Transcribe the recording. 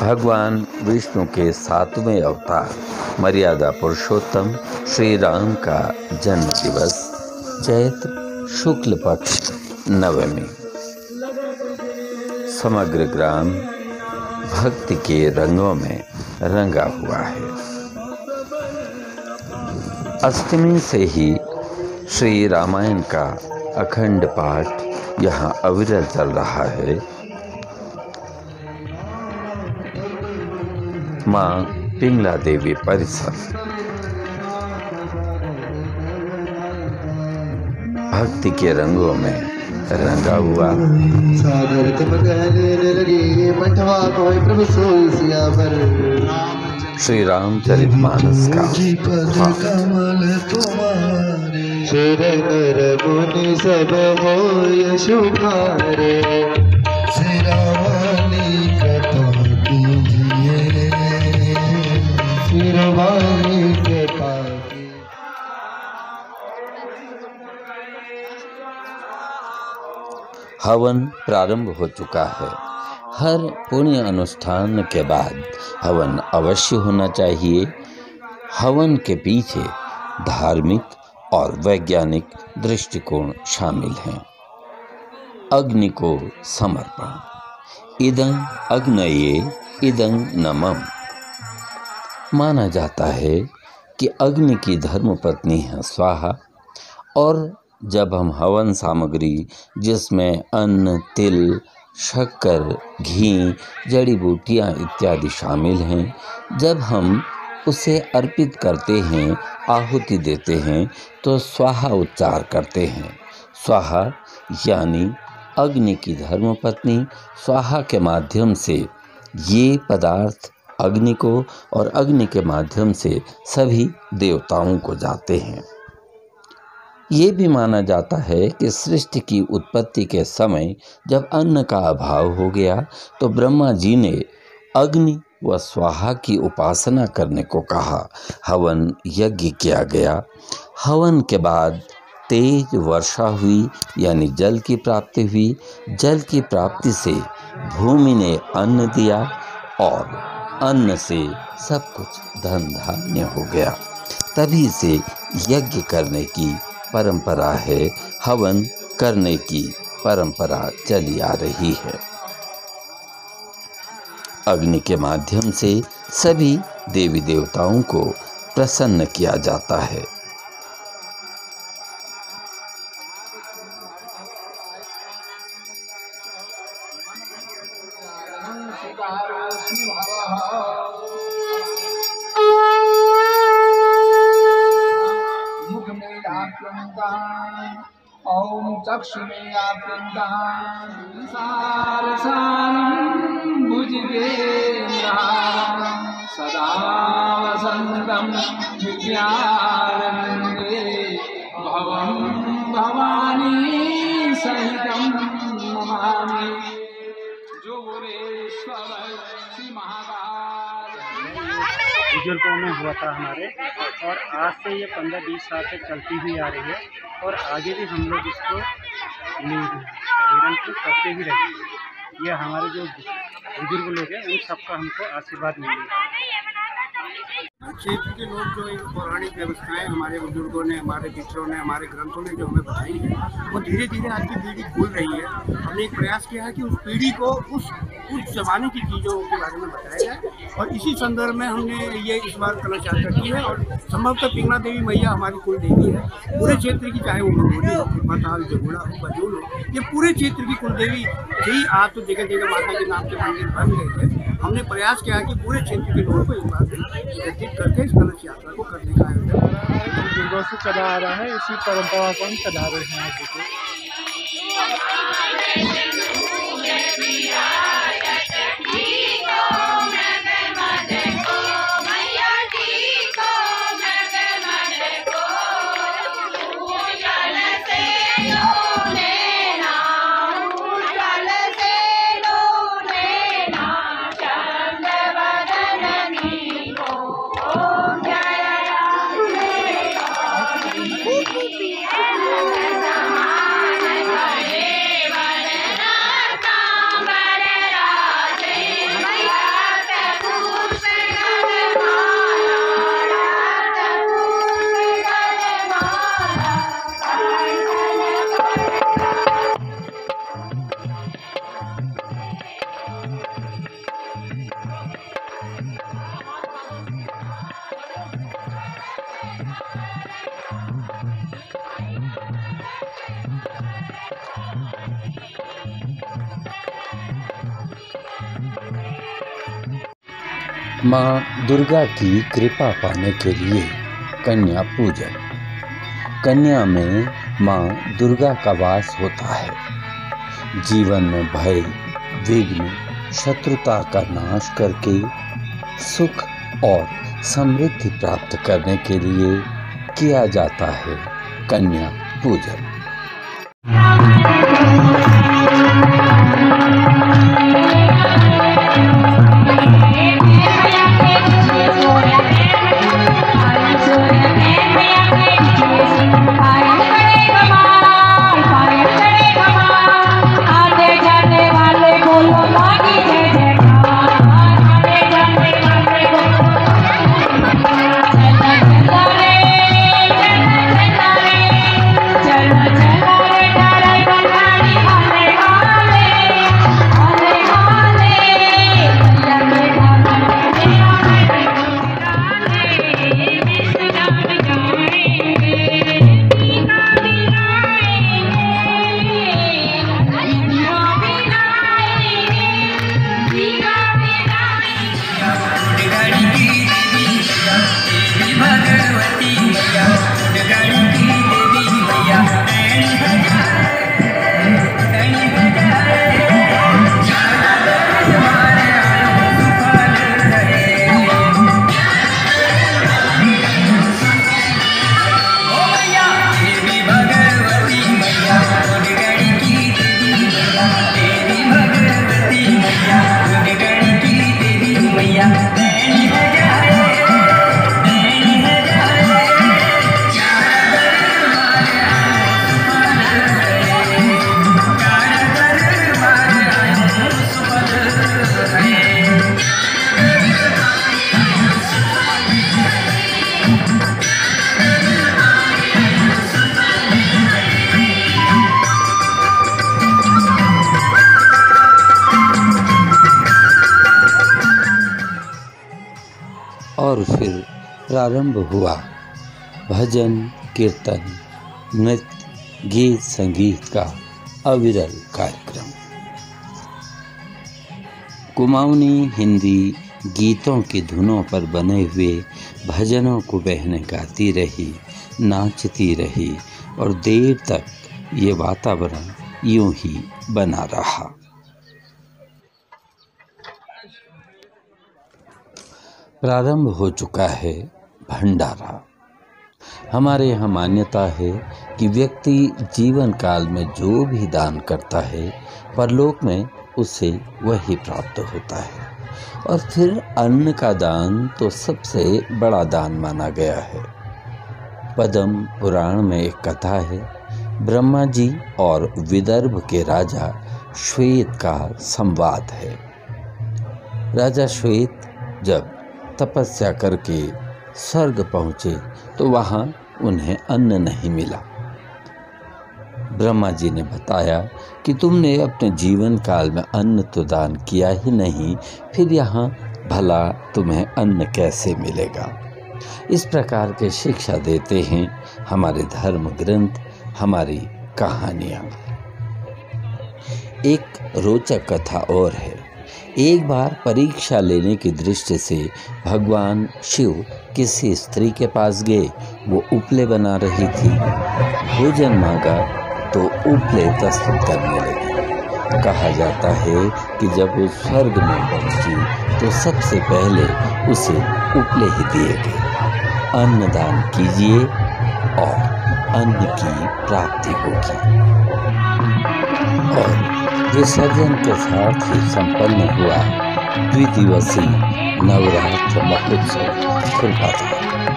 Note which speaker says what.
Speaker 1: भगवान विष्णु के 7वें अवतार मर्यादा पुरुषोत्तम श्री राम का जन्म दिवस चैत्र शुक्ल पक्ष नवमी। समग्र ग्राम भक्ति के रंगों में रंगा हुआ है। अष्टमी से ही श्री रामायण का अखंड पाठ यहाँ अविरल चल रहा है। माँ पिंगला देवी परिसर भक्ति के रंगों में रंगा हुआ।
Speaker 2: सागर तुम कहने लगे मठवा कोई प्रभु सोई सियावर।
Speaker 1: श्री रामचरितमानस का
Speaker 2: कमल तुम्हारे शेर कर मुनि सब होय शुभारे। श्री रामानी कृपा कीजिए, श्री रामानी कृपा कीजिए।
Speaker 1: हवन प्रारंभ हो चुका है। हर पुण्य अनुष्ठान के बाद हवन अवश्य होना चाहिए। हवन के पीछे धार्मिक और वैज्ञानिक दृष्टिकोण शामिल हैं। अग्नि को समर्पण। इदं अग्नये इदं नमः। माना जाता है कि अग्नि की धर्मपत्नी है स्वाहा, और जब हम हवन सामग्री जिसमें अन्न, तिल, शक्कर, घी, जड़ी बूटियाँ इत्यादि शामिल हैं, जब हम उसे अर्पित करते हैं, आहुति देते हैं, तो स्वाहा उच्चार करते हैं। स्वाहा यानी अग्नि की धर्मपत्नी। स्वाहा के माध्यम से ये पदार्थ अग्नि को और अग्नि के माध्यम से सभी देवताओं को जाते हैं। ये भी माना जाता है कि सृष्टि की उत्पत्ति के समय जब अन्न का अभाव हो गया तो ब्रह्मा जी ने अग्नि व स्वाहा की उपासना करने को कहा। हवन यज्ञ किया गया। हवन के बाद तेज वर्षा हुई, यानी जल की प्राप्ति हुई। जल की प्राप्ति से भूमि ने अन्न दिया और अन्न से सब कुछ धन धान्य हो गया। तभी से यज्ञ करने की परंपरा है, हवन करने की परंपरा चली आ रही है। अग्नि के माध्यम से सभी देवी देवताओं को प्रसन्न किया जाता है।
Speaker 3: ओम चक्षुमे आप्यन्तां सारसानं भुजगेन्द्रः सदा वसन्तं विद्यारण्ये भवं भवानी सहितं नमामि। जोगेश्वर श्री महाकाल
Speaker 4: बुजुर्गों में हुआ था हमारे, और आज से ये 15-20 साल से चलती हुई आ रही है, और आगे भी हम लोग इसको निरंतर करते ही रहेंगे। ये हमारे जो बुजुर्ग लोग हैं उन सबका हमको आशीर्वाद मिलेगा।
Speaker 5: क्षेत्र के लोग जो एक पौराणिक व्यवस्थाएं हमारे बुजुर्गों ने, हमारे पितरों ने, हमारे ग्रंथों ने जो हमें बताई है, वो धीरे धीरे आज की पीढ़ी भूल रही है। हमने एक प्रयास किया है कि उस पीढ़ी को उस जमाने की चीज़ों के बारे में बताया जाए, और इसी संदर्भ में हमने ये इस बार कलश यात्रा की है। और संभवतः पिंगला देवी मैया हमारी कुल देवी है पूरे क्षेत्र की, चाहे वो मंगोली हो, कृपाताल, जगुड़ा हो, बजूल हो, ये पूरे क्षेत्र की कुल देवी थी। आज तो जगह जगह माता के नाम के मंदिर बन गए थे। हमने प्रयास किया कि पूरे क्षेत्र के लोगों को इस बार एकत्रित करके इस कलश यात्रा को करने का आयोजन
Speaker 4: बुजुर्गों से चला आ रहा है। इसी परंपरा को हम चला रहे हैं आगे को।
Speaker 1: माँ दुर्गा की कृपा पाने के लिए कन्या पूजन। कन्या में माँ दुर्गा का वास होता है। जीवन में भय, विघ्न, शत्रुता का नाश करके सुख और समृद्धि प्राप्त करने के लिए किया जाता है कन्या पूजन। और फिर प्रारंभ हुआ भजन, कीर्तन, नृत्य, गीत संगीत का अविरल कार्यक्रम। कुमाऊनी हिंदी गीतों की धुनों पर बने हुए भजनों को बहनें गाती रही, नाचती रही और देर तक ये वातावरण यूं ही बना रहा। प्रारंभ हो चुका है भंडारा। हमारे यहाँ मान्यता है कि व्यक्ति जीवन काल में जो भी दान करता है परलोक में उसे वही प्राप्त होता है। और फिर अन्न का दान तो सबसे बड़ा दान माना गया है। पद्म पुराण में एक कथा है, ब्रह्मा जी और विदर्भ के राजा श्वेत का संवाद है। राजा श्वेत जब तपस्या करके स्वर्ग पहुँचे तो वहाँ उन्हें अन्न नहीं मिला। ब्रह्मा जी ने बताया कि तुमने अपने जीवन काल में अन्न तो दान किया ही नहीं, फिर यहाँ भला तुम्हें अन्न कैसे मिलेगा। इस प्रकार के शिक्षा देते हैं हमारे धर्म ग्रंथ, हमारी कहानियाँ। एक रोचक कथा और है। एक बार परीक्षा लेने की दृष्टि से भगवान शिव किसी स्त्री के पास गए। वो उपले बना रही थी। भोजन मांगा तो उपले प्रस्तुत करने लगी। कहा जाता है कि जब वो स्वर्ग में पहुंची तो सबसे पहले उसे उपले ही दिए गए। अन्नदान कीजिए और अन्न की प्राप्ति होगी। और विसर्जन के साथ ही संपन्न हुआ द्विदिवसीय नवरात्र महोत्सव खुलवा था।